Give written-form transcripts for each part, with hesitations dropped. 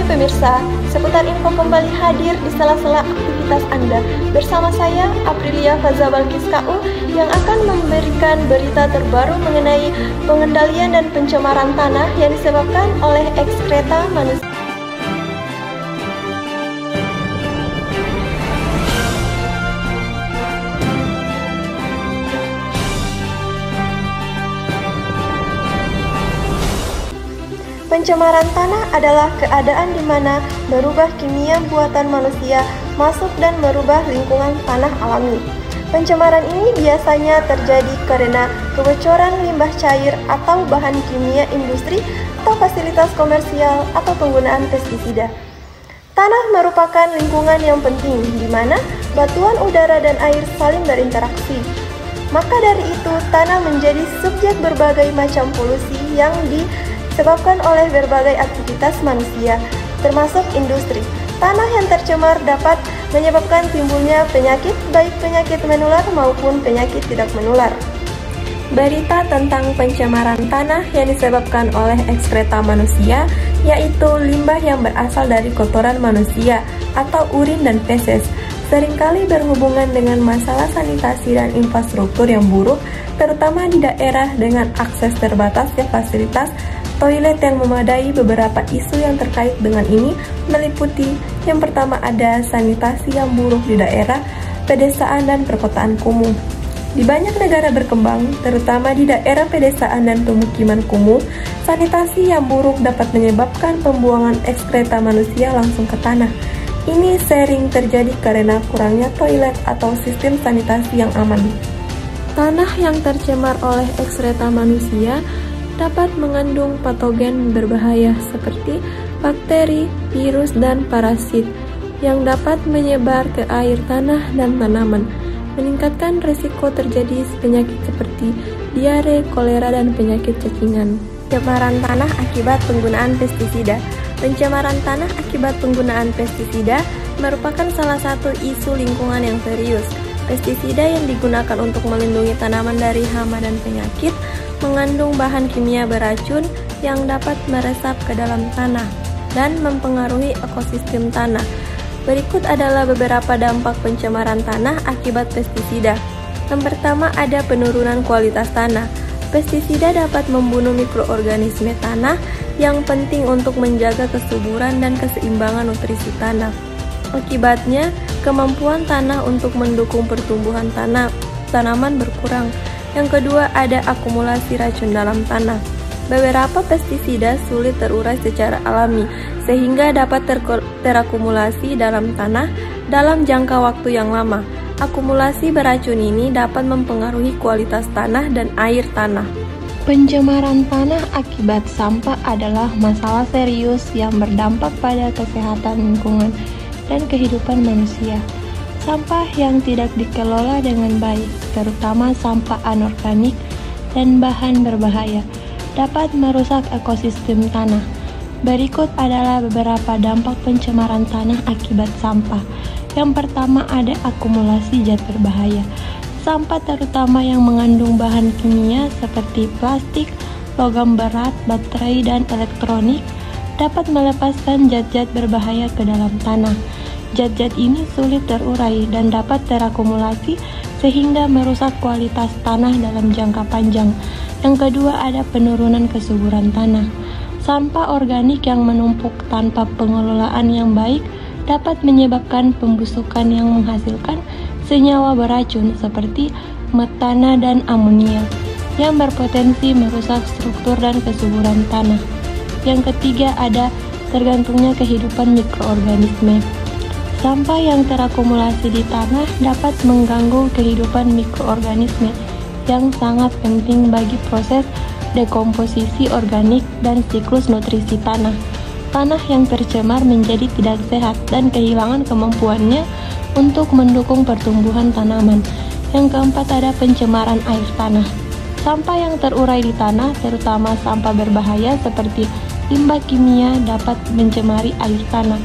pemirsa, seputar info kembali hadir di sela-sela aktivitas Anda. Bersama saya, Aprilia Faza Balkis KU, yang akan memberikan berita terbaru mengenai pengendalian dan pencemaran tanah yang disebabkan oleh ekskreta manusia. Pencemaran tanah adalah keadaan di mana merubah kimia buatan manusia masuk dan merubah lingkungan tanah alami. Pencemaran ini biasanya terjadi karena kebocoran limbah cair atau bahan kimia industri atau fasilitas komersial atau penggunaan pestisida. Tanah merupakan lingkungan yang penting di mana batuan udara dan air saling berinteraksi. Maka dari itu, tanah menjadi subjek berbagai macam polusi yang disebabkan oleh berbagai aktivitas manusia, termasuk industri. Tanah yang tercemar dapat menyebabkan timbulnya penyakit, baik penyakit menular maupun penyakit tidak menular. Berita tentang pencemaran tanah yang disebabkan oleh ekskreta manusia, yaitu limbah yang berasal dari kotoran manusia atau urin dan feses, seringkali berhubungan dengan masalah sanitasi dan infrastruktur yang buruk, terutama di daerah dengan akses terbatas ke fasilitas toilet yang memadai. Beberapa isu yang terkait dengan ini meliputi: yang pertama ada sanitasi yang buruk di daerah, pedesaan dan perkotaan kumuh. Di banyak negara berkembang, terutama di daerah pedesaan dan pemukiman kumuh, sanitasi yang buruk dapat menyebabkan pembuangan ekskreta manusia langsung ke tanah. Ini sering terjadi karena kurangnya toilet atau sistem sanitasi yang aman. Tanah yang tercemar oleh ekskreta manusia dapat mengandung patogen berbahaya seperti bakteri, virus, dan parasit yang dapat menyebar ke air tanah dan tanaman, meningkatkan risiko terjadi penyakit seperti diare, kolera, dan penyakit cacingan. Pencemaran tanah akibat penggunaan pestisida. Pencemaran tanah akibat penggunaan pestisida merupakan salah satu isu lingkungan yang serius. Pestisida yang digunakan untuk melindungi tanaman dari hama dan penyakit mengandung bahan kimia beracun yang dapat meresap ke dalam tanah dan mempengaruhi ekosistem tanah. Berikut adalah beberapa dampak pencemaran tanah akibat pestisida. Yang pertama ada penurunan kualitas tanah. Pestisida dapat membunuh mikroorganisme tanah yang penting untuk menjaga kesuburan dan keseimbangan nutrisi tanah. Akibatnya, kemampuan tanah untuk mendukung pertumbuhan tanaman berkurang. Yang kedua, ada akumulasi racun dalam tanah. Beberapa pestisida sulit terurai secara alami, sehingga dapat terakumulasi dalam tanah dalam jangka waktu yang lama. Akumulasi beracun ini dapat mempengaruhi kualitas tanah dan air tanah. Pencemaran tanah akibat sampah adalah masalah serius yang berdampak pada kesehatan lingkungan dan kehidupan manusia. Sampah yang tidak dikelola dengan baik, terutama sampah anorganik dan bahan berbahaya, dapat merusak ekosistem tanah. Berikut adalah beberapa dampak pencemaran tanah akibat sampah. Yang pertama ada akumulasi zat berbahaya. Sampah terutama yang mengandung bahan kimia seperti plastik, logam berat, baterai, dan elektronik dapat melepaskan zat-zat berbahaya ke dalam tanah. Zat-zat ini sulit terurai dan dapat terakumulasi sehingga merusak kualitas tanah dalam jangka panjang. Yang kedua ada penurunan kesuburan tanah. Sampah organik yang menumpuk tanpa pengelolaan yang baik dapat menyebabkan pembusukan yang menghasilkan senyawa beracun seperti metana dan amonia yang berpotensi merusak struktur dan kesuburan tanah. Yang ketiga ada tergantungnya kehidupan mikroorganisme. Sampah yang terakumulasi di tanah dapat mengganggu kehidupan mikroorganisme yang sangat penting bagi proses dekomposisi organik dan siklus nutrisi tanah. Tanah yang tercemar menjadi tidak sehat dan kehilangan kemampuannya untuk mendukung pertumbuhan tanaman. Yang keempat ada pencemaran air tanah. Sampah yang terurai di tanah, terutama sampah berbahaya seperti limbah kimia, dapat mencemari air tanah.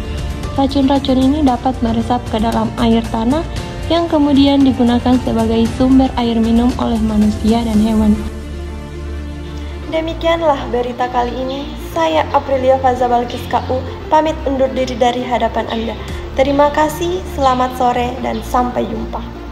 Racun-racun ini dapat meresap ke dalam air tanah yang kemudian digunakan sebagai sumber air minum oleh manusia dan hewan. Demikianlah berita kali ini. Saya Aprilia Faza Balkis KU pamit undur diri dari hadapan Anda. Terima kasih, selamat sore, dan sampai jumpa.